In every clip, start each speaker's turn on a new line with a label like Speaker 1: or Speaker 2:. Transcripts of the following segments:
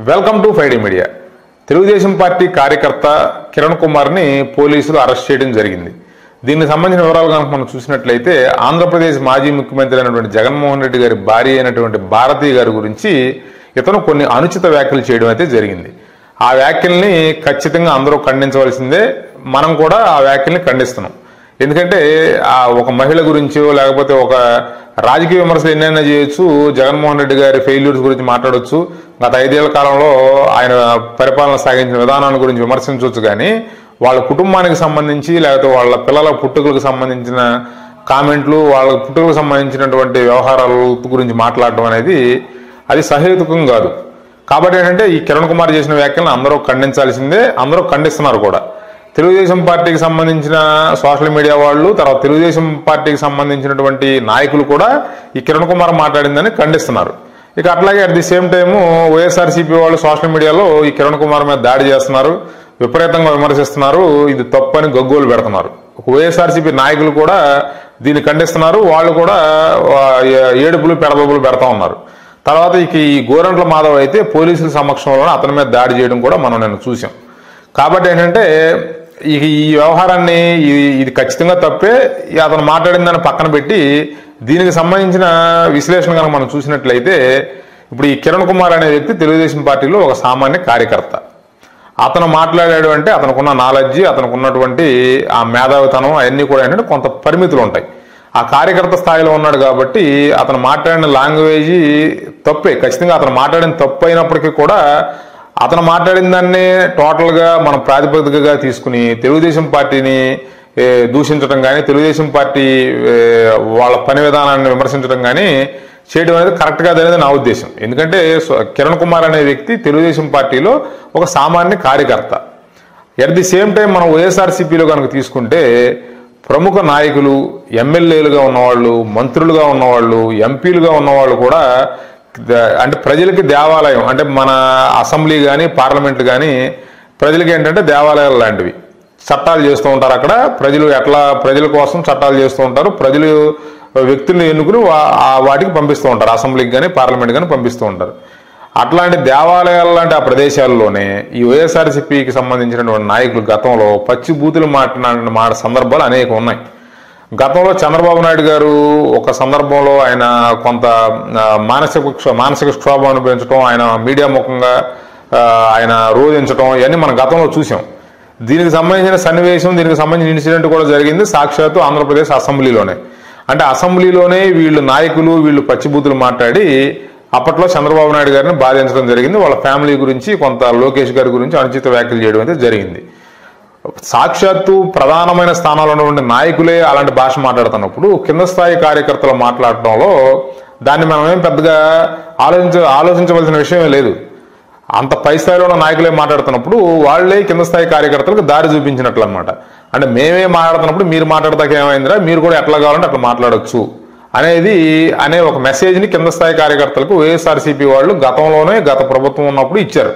Speaker 1: Welcome to ఫైడీ media. Telugu Desam party కార్యకర్త కిరణ్ కుమార్ని పోలీసులు అరెస్ట్ చేయడం జరిగింది. దీనికి సంబంధించిన వివరాలు కనుక మనం చూసినట్లయితే ఆంధ్రప్రదేశ్ మాజీ ముఖ్యమంత్రి అయినటువంటి జగన్మోహన్ రెడ్డి గారి భార్య అయినటువంటి భారతి గారి గురించి ఇతను కొన్ని అనుచిత వ్యాఖ్యలు చేయడం అయితే జరిగింది. ఆ వ్యాఖ్యల్ని ఖచ్చితంగా అందరూ ఖండించవలసిందే. మనం కూడా ఆ వ్యాఖ్యల్ని ఖండిస్తున్నాం. ఎందుకంటే ఒక మహిళ గురించో లేకపోతే ఒక రాజకీయ విమర్శలు ఎన్నైనా చేయొచ్చు. జగన్మోహన్ రెడ్డి గారి ఫెయిల్యూర్స్ గురించి మాట్లాడవచ్చు. గత 5 ఏళ్ల కాలంలో ఆయన పరిపాలన సాగించిన విధానాల గురించి విమర్శించవచ్చు. కానీ వాళ్ళ కుటుంబానికి సంబంధించి లేకపోతే వాళ్ళ పిల్లల పుట్టుకలకు సంబంధించిన కామెంట్లు, వాళ్ళ పుట్టుకలకు సంబంధించినటువంటి వ్యవహారాల గురించి మాట్లాడడం అనేది అది సహేతుకం కాదు. కాబట్టి ఏంటంటే ఈ కిరణ్ కుమార్ చేసిన వ్యాఖ్యలను అందరూ ఖండించాల్సిందే. అందరూ ఖండిస్తున్నారు కూడా. తెలుగుదేశం పార్టీకి సంబంధించిన సోషల్ మీడియా వాళ్ళు, తర్వాత తెలుగుదేశం పార్టీకి సంబంధించినటువంటి నాయకులు కూడా ఈ కిరణ్ కుమార్ మాట్లాడిందని ఖండిస్తున్నారు. ఇక అట్లాగే at the same time YSRCP వాళ్ళు సోషల్ మీడియాలో ఈ కిరణ్ కుమార్ మీద దాడి చేస్తున్నారు, విపరీతంగా విమర్శిస్తున్నారు. ఇది తప్పని గగ్గోలు పెడుతున్నారు. వైఎస్ఆర్సీపీ నాయకులు కూడా దీన్ని ఖండిస్తున్నారు. వాళ్ళు కూడా ఏడుపులు పెడబొబ్బులు పెడతా ఉన్నారు. తర్వాత ఇక ఈ గోరంట్ల మాధవ్ అయితే పోలీసుల సమక్షంలో అతని మీద దాడి చేయడం కూడా మనం నేను చూసాం. కాబట్టి ఏంటంటే ఈ వ్యవహారాన్ని ఇది ఖచ్చితంగా తప్పే. అతను మాట్లాడిన దాన్ని పక్కన పెట్టి దీనికి సంబంధించిన విశ్లేషణ కనుక మనం చూసినట్లయితే ఇప్పుడు ఈ కిరణ్ కుమార్ అనే వ్యక్తి తెలుగుదేశం పార్టీలో ఒక సామాన్య కార్యకర్త. అతను మాట్లాడాడు అంటే అతనుకున్న నాలెడ్జి, అతనుకున్నటువంటి ఆ మేధావితనం అవన్నీ కూడా ఏంటంటే కొంత పరిమితులు ఉంటాయి. ఆ కార్యకర్త స్థాయిలో ఉన్నాడు కాబట్టి అతను మాట్లాడిన లాంగ్వేజ్ తప్పే. ఖచ్చితంగా అతను మాట్లాడిన తప్పు అయినప్పటికీ కూడా అతను మాట్లాడిన దాన్ని టోటల్గా మనం ప్రాతిపదికగా తీసుకుని తెలుగుదేశం పార్టీని దూషించడం కానీ, తెలుగుదేశం పార్టీ వాళ్ళ పని విధానాన్ని విమర్శించడం కానీ చేయడం అనేది కరెక్ట్ కాదనేది నా ఉద్దేశం. ఎందుకంటే కిరణ్ కుమార్ అనే వ్యక్తి తెలుగుదేశం పార్టీలో ఒక సామాన్య కార్యకర్త. ఎట్ ది సేమ్ టైం మనం వైఎస్ఆర్సీపీలో కనుక తీసుకుంటే ప్రముఖ నాయకులు, ఎమ్మెల్యేలుగా ఉన్నవాళ్ళు, మంత్రులుగా ఉన్నవాళ్ళు, ఎంపీలుగా ఉన్నవాళ్ళు కూడా అంటే ప్రజలకి దేవాలయం అంటే మన అసెంబ్లీ కానీ పార్లమెంట్ కానీ ప్రజలకి ఏంటంటే దేవాలయాలు లాంటివి. చట్టాలు చేస్తూ ఉంటారు. అక్కడ ప్రజల కోసం చట్టాలు చేస్తూ ఉంటారు. ప్రజలు వ్యక్తులను ఎన్నుకుని వాటికి పంపిస్తూ ఉంటారు. అసెంబ్లీకి కానీ పార్లమెంట్ కానీ పంపిస్తూ ఉంటారు. అట్లాంటి దేవాలయాలు లాంటి ఆ ప్రదేశాల్లోనే ఈ వైఎస్ఆర్సీపీకి సంబంధించినటువంటి నాయకులు గతంలో పచ్చి బూతులు మాట్లాడిన సందర్భాలు అనేక ఉన్నాయి. గతంలో చంద్రబాబు నాయుడు గారు ఒక సందర్భంలో ఆయన కొంత మానసిక క్షోభం అనిపించడం, ఆయన మీడియా ముఖంగా ఆయన రోధించడం ఇవన్నీ మనం గతంలో చూసాం. దీనికి సంబంధించిన సన్నివేశం, దీనికి సంబంధించిన ఇన్సిడెంట్ కూడా జరిగింది సాక్షాత్తు ఆంధ్రప్రదేశ్ అసెంబ్లీలోనే. అంటే అసెంబ్లీలోనే వీళ్ళు నాయకులు వీళ్ళు పచ్చిబూతులు మాట్లాడి అప్పట్లో చంద్రబాబు నాయుడు గారిని బాధించడం జరిగింది. వాళ్ళ ఫ్యామిలీ గురించి, కొంత లోకేష్ గారి గురించి అనుచిత వ్యాఖ్యలు చేయడం అయితే జరిగింది. సాక్షాత్తు ప్రధానమైన స్థానాల్లో ఉన్నటువంటి నాయకులే అలాంటి భాష మాట్లాడుతున్నప్పుడు కింద స్థాయి కార్యకర్తలు మాట్లాడటంలో దాన్ని మనం ఏం పెద్దగా ఆలోచించవలసిన విషయమే లేదు. అంత పై స్థాయిలో ఉన్న నాయకులే మాట్లాడుతున్నప్పుడు వాళ్ళే కింద స్థాయి కార్యకర్తలకు దారి చూపించినట్లు అనమాట. అంటే మేమే మాట్లాడుతున్నప్పుడు మీరు మాట్లాడతాక ఏమైందిరా, మీరు కూడా ఎట్లా కావాలంటే అట్లా మాట్లాడొచ్చు అనే ఒక మెసేజ్ని కింద స్థాయి కార్యకర్తలకు వైఎస్ఆర్సీపీ వాళ్ళు గత ప్రభుత్వం ఉన్నప్పుడు ఇచ్చారు.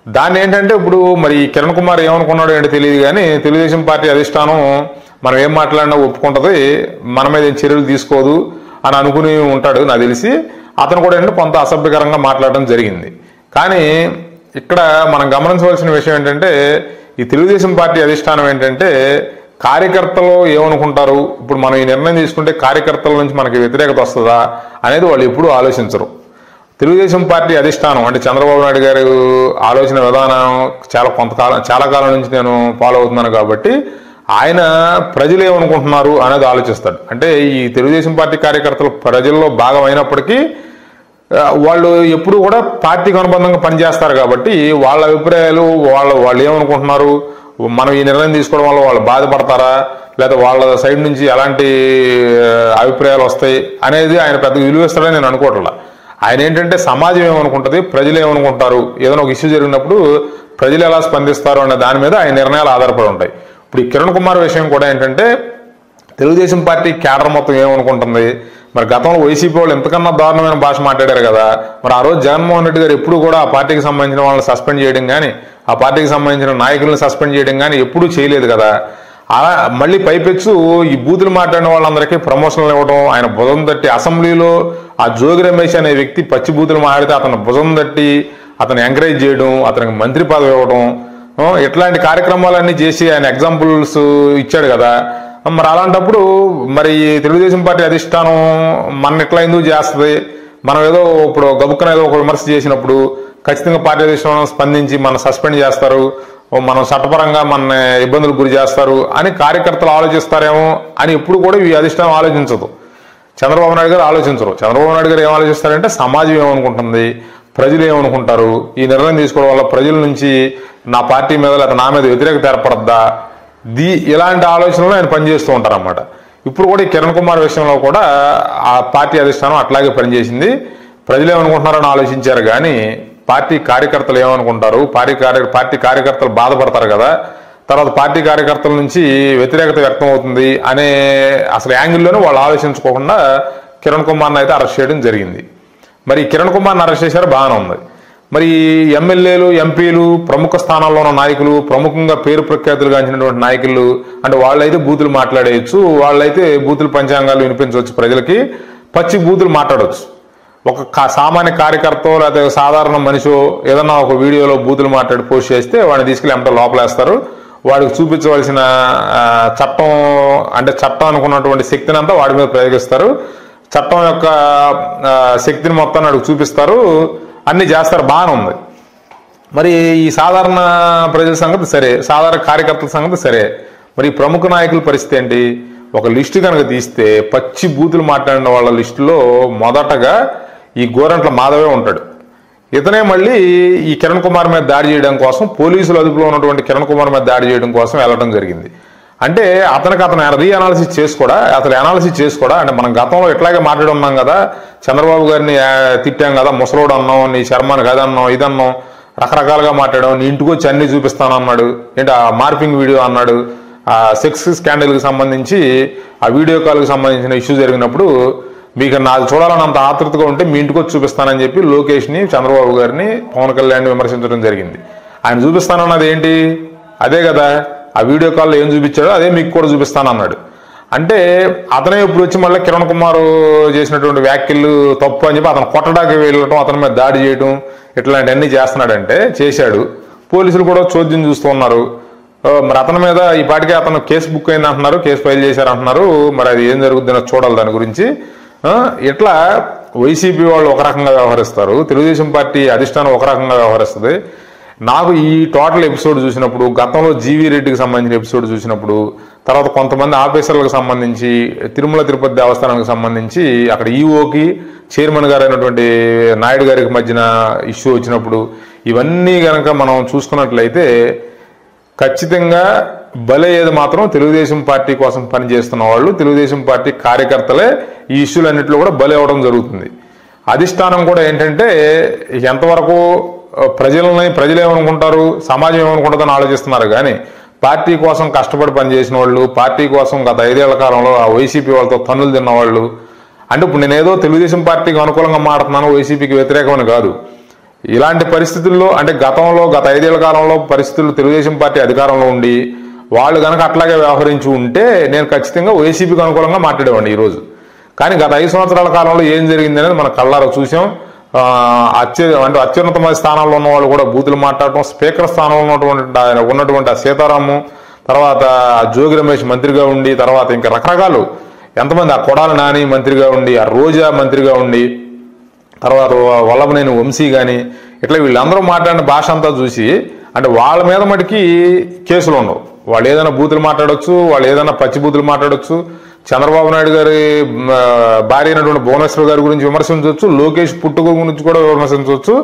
Speaker 1: దాన్ని ఏంటంటే ఇప్పుడు మరి కిరణ్ కుమార్ ఏమనుకున్నాడో ఏంటో తెలియదు. కానీ తెలుగుదేశం పార్టీ అధిష్టానం మనం ఏం మాట్లాడినా ఒప్పుకుంటుంది, మన మీద ఏం చర్యలు తీసుకోదు అని అనుకుని ఉంటాడు నాకు తెలిసి. అతను కూడా ఏంటంటే కొంత అసభ్యకరంగా మాట్లాడడం జరిగింది. కానీ ఇక్కడ మనం గమనించవలసిన విషయం ఏంటంటే ఈ తెలుగుదేశం పార్టీ అధిష్టానం ఏంటంటే కార్యకర్తలు ఏమనుకుంటారు, ఇప్పుడు మనం ఈ నిర్ణయం తీసుకుంటే కార్యకర్తల నుంచి మనకి వ్యతిరేకత వస్తుందా అనేది వాళ్ళు ఎప్పుడూ ఆలోచించరు. తెలుగుదేశం పార్టీ అధిష్టానం అంటే చంద్రబాబు నాయుడు గారు ఆలోచన విధానం చాలా కాలం నుంచి నేను ఫాలో అవుతున్నాను కాబట్టి ఆయన ప్రజలు ఏమనుకుంటున్నారు అనేది ఆలోచిస్తాడు. అంటే ఈ తెలుగుదేశం పార్టీ కార్యకర్తలు ప్రజల్లో భాగం అయినప్పటికీ వాళ్ళు ఎప్పుడు కూడా పార్టీకి అనుబంధంగా పనిచేస్తారు కాబట్టి వాళ్ళ అభిప్రాయాలు వాళ్ళు ఏమనుకుంటున్నారు, మనం ఈ నిర్ణయం తీసుకోవడం వల్ల వాళ్ళు బాధపడతారా లేదా వాళ్ళ సైడ్ నుంచి ఎలాంటి అభిప్రాయాలు వస్తాయి అనేది ఆయన పెద్దగా విలువిస్తాడని నేను అనుకోవట్లా. ఆయన ఏంటంటే సమాజం ఏమనుకుంటుంది, ప్రజలు ఏమనుకుంటారు, ఏదైనా ఒక ఇష్యూ జరిగినప్పుడు ప్రజలు ఎలా స్పందిస్తారు అనే దాని మీద ఆయన నిర్ణయాలు ఆధారపడి ఉంటాయి. ఇప్పుడు ఈ కిరణ్ కుమార్ విషయం కూడా ఏంటంటే తెలుగుదేశం పార్టీ క్యాడర్ మొత్తం ఏమనుకుంటుంది. మరి గతంలో వైసీపీ వాళ్ళు ఎంతకన్నా దారుణమైన భాష మాట్లాడారు కదా. మరి ఆ రోజు జగన్మోహన్ రెడ్డి గారు ఎప్పుడు కూడా ఆ పార్టీకి సంబంధించిన వాళ్ళని సస్పెండ్ చేయడం కానీ, ఆ పార్టీకి సంబంధించిన నాయకులను సస్పెండ్ చేయడం కానీ ఎప్పుడూ చేయలేదు కదా. అలా మళ్ళీ పైపెచ్చు ఈ బూతులు మాట్లాడిన వాళ్ళందరికీ ప్రమోషన్లు ఇవ్వడం, ఆయన భుజం తట్టి అసెంబ్లీలో ఆ జోగి రమేష్ అనే వ్యక్తి పచ్చి బూతులు మాట్లాడితే అతను భుజం తట్టి అతను ఎంకరేజ్ చేయడం, అతనికి మంత్రి పదవి ఇవ్వడం, ఇట్లాంటి కార్యక్రమాలన్నీ చేసి ఆయన ఎగ్జాంపుల్స్ ఇచ్చాడు కదా. మరి అలాంటప్పుడు మరి తెలుగుదేశం పార్టీ అధిష్టానం మన ఇట్లా ఎందుకు చేస్తుంది? మనం ఏదో ఇప్పుడు గబుక్కన ఏదో ఒక విమర్శ చేసినప్పుడు ఖచ్చితంగా పార్టీ అధిష్టానం స్పందించి మన సస్పెండ్ చేస్తారు, మనం చట్టపరంగా మన ఇబ్బందులకు గురి చేస్తారు అని కార్యకర్తలు ఆలోచిస్తారేమో అని ఎప్పుడు కూడా ఈ అధిష్టానం ఆలోచించదు. చంద్రబాబు నాయుడు గారు ఆలోచించరు. చంద్రబాబు నాయుడు గారు ఏం ఆలోచిస్తారంటే సమాజం ఏమనుకుంటుంది, ప్రజలు ఏమనుకుంటారు, ఈ నిర్ణయం తీసుకోవడం వల్ల ప్రజల నుంచి నా పార్టీ మీద లేదా నా మీద వ్యతిరేకత ఏర్పడద్దా, ఇలాంటి ఆలోచనలు ఆయన పనిచేస్తూ ఉంటారు అన్నమాట. ఇప్పుడు కూడా ఈ కిరణ్ కుమార్ విషయంలో కూడా ఆ పార్టీ అధిష్టానం అట్లాగే పనిచేసింది. ప్రజలు ఏమనుకుంటున్నారని ఆలోచించారు కానీ పార్టీ కార్యకర్తలు ఏమనుకుంటారు, పార్టీ కార్యకర్తలు బాధపడతారు కదా, తర్వాత పార్టీ కార్యకర్తల నుంచి వ్యతిరేకత వ్యక్తం అవుతుంది అనే అసలు యాంగిల్లోనే వాళ్ళు ఆలోచించుకోకుండా కిరణ్ కుమార్ని అయితే అరెస్ట్ చేయడం జరిగింది. మరి కిరణ్ కుమార్ని అరెస్ట్ చేశారు, బాగానే ఉంది. మరి ఎమ్మెల్యేలు, ఎంపీలు, ప్రముఖ స్థానాల్లో ఉన్న నాయకులు, ప్రముఖంగా పేరు ప్రఖ్యాతులు గాంచినటువంటి నాయకులు అంటే వాళ్ళైతే బూతులు మాట్లాడేయచ్చు, వాళ్ళైతే బూతులు పంచాంగాలు వినిపించవచ్చు, ప్రజలకి పచ్చి బూతులు మాట్లాడవచ్చు. ఒక సామాన్య కార్యకర్త లేకపోతే సాధారణ మనిషో ఏదన్నా ఒక వీడియోలో బూతులు మాట్లాడి పోస్ట్ చేస్తే వాడిని తీసుకెళ్ళి ఎంతో లోపలేస్తారు. వాడికి చూపించవలసిన చట్టం అంటే చట్టం అనుకున్నటువంటి శక్తిని అంతా వాడి మీద ప్రయోగిస్తారు. చట్టం యొక్క శక్తిని మొత్తాన్ని వాడికి చూపిస్తారు, అన్ని చేస్తారు, బాగానే ఉంది. మరి ఈ సాధారణ ప్రజల సంగతి సరే, సాధారణ కార్యకర్తల సంగతి సరే, మరి ప్రముఖ నాయకుల పరిస్థితి ఏంటి? ఒక లిస్టు కనుక తీస్తే పచ్చి బూతులు మాట్లాడిన వాళ్ళ లిస్టులో మొదటగా ఈ గోరంట్ల మాధవే ఉంటాడు. ఇతనే మళ్ళీ ఈ కిరణ్ కుమార్ మీద దాడి చేయడం కోసం, పోలీసులు అదుపులో ఉన్నటువంటి కిరణ్ కుమార్ మీద దాడి చేయడం కోసం వెళ్ళడం జరిగింది. అంటే అతను రీఅనాలిసిస్ చేసుకోడా, అతను అనాలిసిస్ చేసుకోడా? అంటే మనం గతంలో ఇట్లాగే మాట్లాడి ఉన్నాం కదా, చంద్రబాబు గారిని తిట్టాం కదా, ముసలోడు అన్నాం, నీ శర్మని కదన్నాం, ఇదన్నాం, రకరకాలుగా మాట్లాడాం, నీ ఇంటికి వచ్చి అన్ని చూపిస్తానన్నాడు, ఏంటి ఆ మార్పింగ్ వీడియో అన్నాడు, ఆ సెక్స్ స్కాండల్కి సంబంధించి ఆ వీడియో కాల్కి సంబంధించిన ఇష్యూ జరిగినప్పుడు మీకు నాది చూడాలని అంత ఆతృతగా ఉంటే మీ ఇంటికి వచ్చి చూపిస్తానని చెప్పి లోకేష్ని, చంద్రబాబు గారిని, పవన్ కళ్యాణ్ని విమర్శించడం జరిగింది. ఆయన చూపిస్తానన్నది ఏంటి? అదే కదా, ఆ వీడియో కాల్లో ఏం చూపించాడో అదే మీకు కూడా చూపిస్తానన్నాడు. అంటే అతనే ఇప్పుడు వచ్చి మళ్ళీ కిరణ్ కుమార్ చేసినటువంటి వ్యాఖ్యలు తప్పు అని చెప్పి అతను కొట్టడానికి వెళ్ళటం, అతని మీద దాడి చేయడం, ఇట్లాంటివన్నీ చేస్తున్నాడంటే చేశాడు. పోలీసులు కూడా చోద్యం చూస్తూ ఉన్నారు. మరి అతని మీద ఈ పాటికే అతను కేసు బుక్ అయింది అంటున్నారు, కేసు ఫైల్ చేశారంటున్నారు. మరి అది ఏం జరుగుతుందో చూడాలి దాని గురించి. ఇట్లా వైసీపీ వాళ్ళు ఒక రకంగా వ్యవహరిస్తారు, తెలుగుదేశం పార్టీ అధిష్టానం ఒక రకంగా వ్యవహరిస్తుంది. నాకు ఈ టోటల్ ఎపిసోడ్ చూసినప్పుడు, గతంలో జీవీ రెడ్డికి సంబంధించిన ఎపిసోడ్ చూసినప్పుడు, తర్వాత కొంతమంది ఆఫీసర్లకు సంబంధించి, తిరుమల తిరుపతి దేవస్థానానికి సంబంధించి అక్కడ ఈఓకి చైర్మన్ గారు అయినటువంటి నాయుడు గారికి మధ్యన ఇష్యూ వచ్చినప్పుడు, ఇవన్నీ కనుక మనం చూసుకున్నట్లయితే ఖచ్చితంగా బలయ్యేది మాత్రం తెలుగుదేశం పార్టీ కోసం పనిచేస్తున్న వాళ్ళు, తెలుగుదేశం పార్టీ కార్యకర్తలే ఈ ఇష్యూలన్నింటిలో కూడా బలి అవ్వడం జరుగుతుంది. అధిష్టానం కూడా ఏంటంటే ఎంతవరకు ప్రజలు ఏమనుకుంటారు, సమాజం ఏమనుకుంటుందని ఆలోచిస్తున్నారు కానీ పార్టీ కోసం కష్టపడి పనిచేసిన వాళ్ళు, పార్టీ కోసం గత 5 ఏళ్ల కాలంలో ఆ వైసీపీ వాళ్ళతో తన్నులు తిన్నవాళ్ళు, అంటే ఇప్పుడు నేనేదో తెలుగుదేశం పార్టీకి అనుకూలంగా మాట్లాడుతున్నాను, వైసీపీకి వ్యతిరేకమని కాదు. ఇలాంటి పరిస్థితుల్లో అంటే గతంలో గత 5 ఏళ్ల కాలంలో పరిస్థితులు తెలుగుదేశం పార్టీ అధికారంలో ఉండి వాళ్ళు కనుక అట్లాగే వ్యవహరించి ఉంటే నేను ఖచ్చితంగా వైసీపీకి అనుకూలంగా మాట్లాడేవాడిని ఈరోజు. కానీ గత 5 సంవత్సరాల కాలంలో ఏం జరిగింది అనేది మన కళ్ళారా చూసాం. అత్యున్నత స్థానాల్లో ఉన్న వాళ్ళు కూడా బూతులు మాట్లాడటం, స్పీకర్ స్థానంలో ఉన్నటువంటి ఆ సీతారాము, తర్వాత జోగి రమేష్ మంత్రిగా ఉండి, తర్వాత ఇంకా రకరకాలు ఎంతమంది, ఆ కొడాలి నాని మంత్రిగా ఉండి, ఆ రోజా మంత్రిగా ఉండి, తర్వాత వల్లభనేని వంశీ కానీ, ఇట్లా వీళ్ళందరూ మాట్లాడిన భాష అంతా చూసి అంటే వాళ్ళ మీద మటుకి కేసులు ఉండవు. వాళ్ళు ఏదైనా బూతులు మాట్లాడవచ్చు, వాళ్ళు ఏదైనా పచ్చి బూతులు మాట్లాడవచ్చు, చంద్రబాబు నాయుడు గారి భార్య అయినటువంటి భువనేశ్వర్ గారి గురించి విమర్శించవచ్చు, లోకేష్ పుట్టుక గురించి కూడా విమర్శించవచ్చు,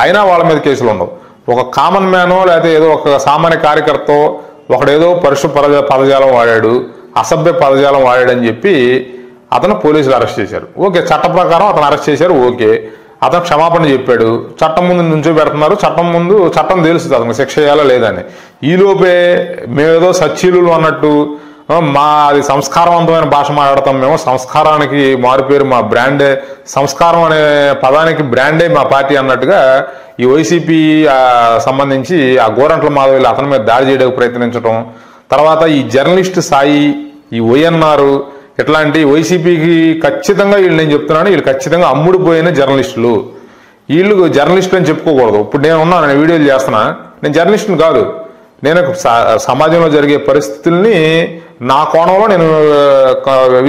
Speaker 1: అయినా వాళ్ళ మీద కేసులు ఉండవు. ఒక కామన్ మ్యానో లేకపోతే ఏదో ఒక సామాన్య కార్యకర్త ఒకడేదో పరుష పదజాలం వాడాడు, అసభ్య పదజాలం వాడాడని చెప్పి అతను పోలీసులు అరెస్ట్ చేశారు. ఓకే, చట్ట ప్రకారం అతను అరెస్ట్ చేశారు, ఓకే, అతను క్షమాపణ చెప్పాడు, చట్టం ముందు నుంచో పెడుతున్నారు, చట్టం తెలుస్తుంది అతనికి శిక్ష చేయాలా లేదని. ఈలోపే మేమేదో సచ్చీలు అన్నట్టు అది సంస్కారవంతమైన భాష మాట్లాడతాం, మేము సంస్కారానికి మారుపేరు మా బ్రాండే, సంస్కారం అనే పదానికి బ్రాండే మా పార్టీ అన్నట్టుగా ఈ వైసీపీ సంబంధించి ఆ గోరంట్ల మాధవి అతని మీద దాడి చేయడానికి ప్రయత్నించడం, తర్వాత ఈ జర్నలిస్ట్ సాయి, ఈ వైఎన్ఆర్, ఇట్లాంటి వైసీపీకి ఖచ్చితంగా వీళ్ళు, నేను చెప్తున్నాను, వీళ్ళు ఖచ్చితంగా అమ్ముడుపోయిన జర్నలిస్టులు. వీళ్ళు జర్నలిస్టులు అని చెప్పుకోకూడదు. ఇప్పుడు నేను ఉన్నాను, నేను వీడియోలు చేస్తున్నా, నేను జర్నలిస్టుని కాదు. నేను సమాజంలో జరిగే పరిస్థితుల్ని నా కోణంలో నేను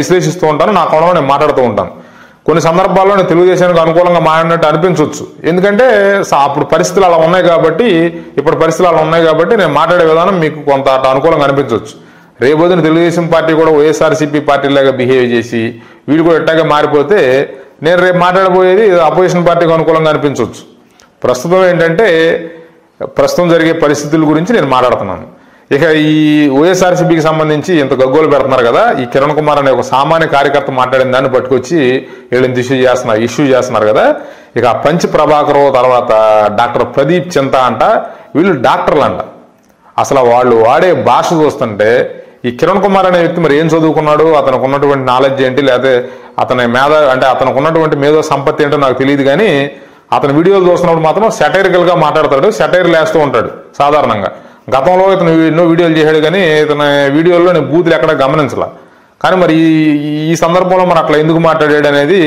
Speaker 1: విశ్లేషిస్తూ ఉంటాను, నా కోణంలో నేను మాట్లాడుతూ ఉంటాను. కొన్ని సందర్భాల్లో నేను తెలుగుదేశానికి అనుకూలంగా మాట్లాడినట్టు అనిపించవచ్చు, ఎందుకంటే అప్పుడు పరిస్థితులు అలా ఉన్నాయి కాబట్టి, ఇప్పుడు పరిస్థితులు అలా ఉన్నాయి కాబట్టి నేను మాట్లాడే విధానం మీకు కొంత అనుకూలంగా అనిపించవచ్చు. రేపొద్దున తెలుగుదేశం పార్టీ కూడా వైఎస్ఆర్సీపీ పార్టీలాగా బిహేవ్ చేసి వీళ్ళు కూడా ఎట్టాగా మారిపోతే నేను రేపు మాట్లాడబోయేది అపోజిషన్ పార్టీకి అనుకూలంగా అనిపించవచ్చు. ప్రస్తుతం ఏంటంటే ప్రస్తుతం జరిగే పరిస్థితుల గురించి నేను మాట్లాడుతున్నాను. ఇక ఈ వైఎస్ఆర్సీపీకి సంబంధించి ఇంత గగ్గోలు పెడుతున్నారు కదా, ఈ కిరణ్ కుమార్ అనే ఒక సామాన్య కార్యకర్త మాట్లాడిన దాన్ని పట్టుకొచ్చి వీళ్ళు ఇంత ఇష్యూ చేస్తున్నారు కదా. ఇక పంచ్ ప్రభాకర్ తర్వాత డాక్టర్ ప్రదీప్ చింత అంట, వీళ్ళు డాక్టర్లు అంట. అసలు వాళ్ళు వాడే భాష చూస్తుంటే ఈ కిరణ్ కుమార్ అనే వ్యక్తి మరి ఏం చదువుకున్నాడు, అతనికి ఉన్నటువంటి నాలెడ్జ్ ఏంటి, లేకపోతే అతని అతనికి ఉన్నటువంటి మేధో సంపత్తి ఏంటో నాకు తెలియదు. కానీ అతని వీడియోలు చూస్తున్నప్పుడు మాత్రం సెటైరికల్గా మాట్లాడతాడు, సెటైర్లు వేస్తూ ఉంటాడు సాధారణంగా. గతంలో ఇతను ఎన్నో వీడియోలు చేశాడు, కానీ ఇతని వీడియోల్లో నేను బూతులు ఎక్కడ గమనించలా. కానీ మరి ఈ సందర్భంలో మరి అట్లా ఎందుకు మాట్లాడాడు అనేది,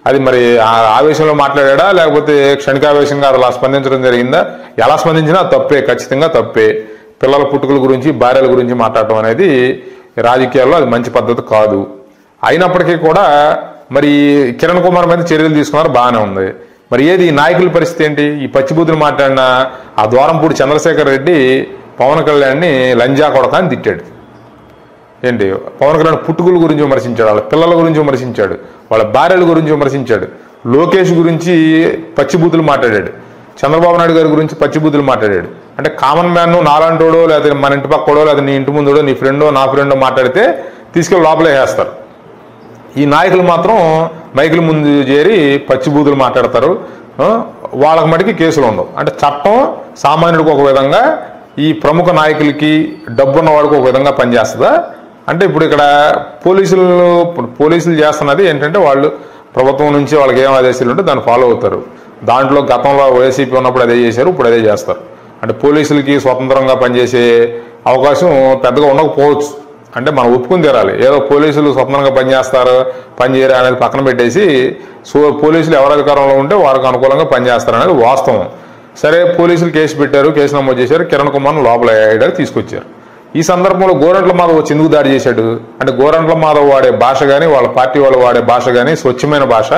Speaker 1: అది మరి ఆవేశంలో మాట్లాడా లేకపోతే క్షణికావేశంగా అలా స్పందించడం జరిగిందా, ఎలా స్పందించినా తప్పే, ఖచ్చితంగా తప్పే. పిల్లల పుట్టుకల గురించి భార్యల గురించి మాట్లాడటం అనేది రాజకీయాల్లో అది మంచి పద్ధతి కాదు. అయినప్పటికీ కూడా మరి కిరణ్ కుమార్ మీద చర్యలు తీసుకున్నారు, బాగానే ఉంది. మరి ఏది నాయకుల పరిస్థితి ఏంటి? ఈ పచ్చిబూతులు మాట్లాడిన ఆ ద్వారంపూడి చంద్రశేఖర్ రెడ్డి పవన్ కళ్యాణ్ని లంజా కొడక అని తిట్టాడు. ఏంటి, పవన్ కళ్యాణ్ పుట్టుకల గురించి విమర్శించాడు, వాళ్ళ పిల్లల గురించి విమర్శించాడు, వాళ్ళ భార్యల గురించి విమర్శించాడు, లోకేష్ గురించి పచ్చిబూతులు మాట్లాడాడు, చంద్రబాబు నాయుడు గారి గురించి పచ్చిబూతులు మాట్లాడాడు. అంటే కామన్ మ్యాన్ నాలాంటోడో లేదా మన ఇంటి పక్కడో లేదా నీ ఇంటి ముందుడో నీ ఫ్రెండో నా ఫ్రెండో మాట్లాడితే తీసుకెళ్ళి లోపలే వేస్తారు. ఈ నాయకులు మాత్రం మైకుల ముందు చేరి పచ్చిబూతులు మాట్లాడతారు, వాళ్ళకి మటుకి కేసులు ఉండవు. అంటే చట్టం సామాన్యుడికి ఒక విధంగా, ఈ ప్రముఖ నాయకులకి డబ్బున్న వాడికి ఒక విధంగా పనిచేస్తుందా అంటే, ఇప్పుడు ఇక్కడ పోలీసులు చేస్తున్నది ఏంటంటే, వాళ్ళు ప్రభుత్వం నుంచి వాళ్ళకి ఏం ఆదేశాలు ఉంటే దాన్ని ఫాలో అవుతారు. దాంట్లో గతంలో వైసీపీ ఉన్నప్పుడు అదే చేశారు, ఇప్పుడు అదే చేస్తారు. అంటే పోలీసులకి స్వతంత్రంగా పనిచేసే అవకాశం పెద్దగా ఉండకపోవచ్చు. అంటే మనం ఒప్పుకుని తీరాలి. ఏదో పోలీసులు స్వతంత్రంగా పనిచేయరు అనేది పక్కన పెట్టేసి, పోలీసులు ఎవరి అధికారంలో ఉంటే వారికి అనుకూలంగా పనిచేస్తారు అనేది వాస్తవం. సరే, పోలీసులు కేసు పెట్టారు, కేసు నమోదు చేశారు, కిరణ్ కుమార్ను లోపల వేయడానికి తీసుకొచ్చారు. ఈ సందర్భంలో గోరంట్ల మాధవ్ వచ్చి ఎందుకు దాడి చేశాడు అంటే, గోరంట్ల మాధవ్ వాడే భాష కానీ వాళ్ళ పార్టీ వాళ్ళు వాడే భాష కానీ స్వచ్ఛమైన భాష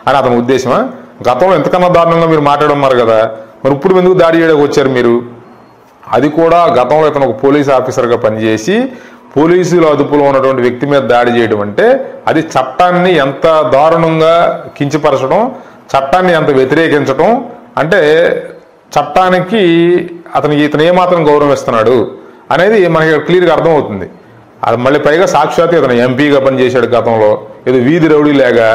Speaker 1: అని అతని ఉద్దేశమా? గతంలో ఎంతకన్నా దారుణంగా మీరు మాట్లాడున్నారు కదా, మరి ఇప్పుడు ఎందుకు దాడి చేయడానికి వచ్చారు మీరు? అది కూడా గతంలో ఇతను ఒక పోలీస్ ఆఫీసర్గా పనిచేసి పోలీసుల అదుపులో ఉన్నటువంటి వ్యక్తి మీద దాడి చేయడం అంటే, అది చట్టాన్ని ఎంత దారుణంగా కించపరచడం, చట్టాన్ని ఎంత వ్యతిరేకించడం. అంటే చట్టానికి ఇతను ఏమాత్రం గౌరవిస్తున్నాడు అనేది మనకి క్లియర్గా అర్థమవుతుంది. అది మళ్ళీ పైగా సాక్షాత్ ఇతను ఎంపీగా పనిచేశాడు గతంలో. ఏదో వీధి రౌడీ లాగా,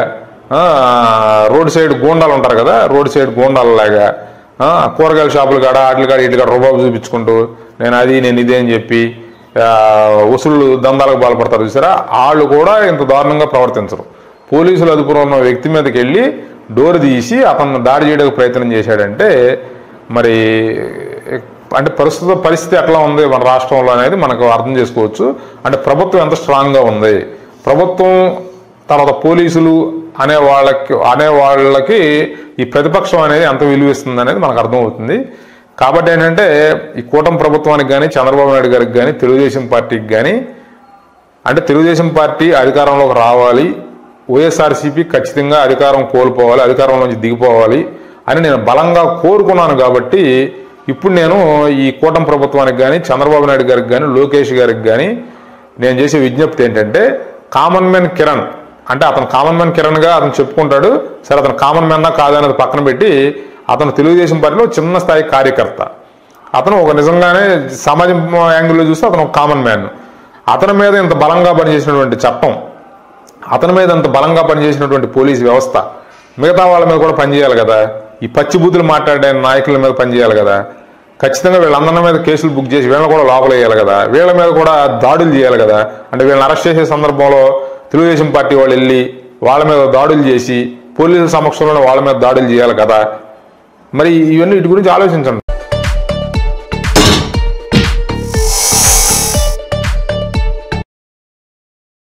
Speaker 1: రోడ్ సైడ్ గూండాలు ఉంటారు కదా, రోడ్ సైడ్ గూండాలలాగా కూరగాయల షాపులు కాడ వాటి కాడ ఇటు కాడ రూబాబు చూపించుకుంటూ నేను ఇదే అని చెప్పి వసూళ్ళు దందాలకు పాల్పడతారు చూసారా, వాళ్ళు కూడా ఇంత దారుణంగా ప్రవర్తించరు. పోలీసులు అదుపులో ఉన్న వ్యక్తి మీదకి వెళ్ళి డోర్ తీసి అతను దాడి చేయడానికి ప్రయత్నం చేశాడంటే, మరి అంటే ప్రస్తుత పరిస్థితి ఎట్లా ఉంది మన రాష్ట్రంలో అనేది మనకు అర్థం చేసుకోవచ్చు. అంటే ప్రభుత్వం ఎంత స్ట్రాంగ్గా ఉంది, ప్రభుత్వం తర్వాత పోలీసులు అనేవాళ్ళకి ఈ ప్రతిపక్షం అనేది ఎంత విలువిస్తుంది అనేది మనకు అర్థమవుతుంది. కాబట్టి ఏంటంటే, ఈ కూటమి ప్రభుత్వానికి కానీ చంద్రబాబు నాయుడు గారికి కానీ తెలుగుదేశం పార్టీకి కానీ, అంటే తెలుగుదేశం పార్టీ అధికారంలోకి రావాలి, వైఎస్ఆర్సీపీ ఖచ్చితంగా అధికారం కోల్పోవాలి, అధికారంలోంచి దిగిపోవాలి అని నేను బలంగా కోరుకున్నాను. కాబట్టి ఇప్పుడు నేను ఈ కూటమి ప్రభుత్వానికి కానీ చంద్రబాబు నాయుడు గారికి కానీ లోకేష్ గారికి కానీ నేను చేసే విజ్ఞప్తి ఏంటంటే, కామన్ మ్యాన్ కిరణ్ అంటే అతను కామన్ మ్యాన్ కిరణ్గా అతను చెప్పుకుంటాడు. సరే, అతను కామన్ మ్యాన్నా కాదనేది పక్కన పెట్టి, అతను తెలుగుదేశం పార్టీలో చిన్న స్థాయి కార్యకర్త. అతను ఒక నిజంగానే సమాజం యాంగిల్లో చూస్తే అతను ఒక కామన్ మ్యాన్. అతని మీద ఇంత బలంగా పనిచేసినటువంటి చట్టం, అతని మీద ఇంత బలంగా పనిచేసినటువంటి పోలీస్ వ్యవస్థ మిగతా వాళ్ళ మీద కూడా పనిచేయాలి కదా. ఈ పచ్చిబూతులు మాట్లాడే నాయకుల మీద పనిచేయాలి కదా. ఖచ్చితంగా వీళ్ళందరి మీద కేసులు బుక్ చేసి వీళ్ళని కూడా లోపల వేయాలి కదా, వీళ్ళ మీద కూడా దాడులు చేయాలి కదా. అంటే వీళ్ళని అరెస్ట్ చేసే సందర్భంలో తెలుగుదేశం పార్టీ వాళ్ళు వెళ్ళి వాళ్ళ మీద దాడులు చేసి పోలీసుల సమక్షంలోనే వాళ్ళ మీద దాడులు చేయాలి కదా. మరి ఇవన్నీ వీటి గురించి ఆలోచించండి.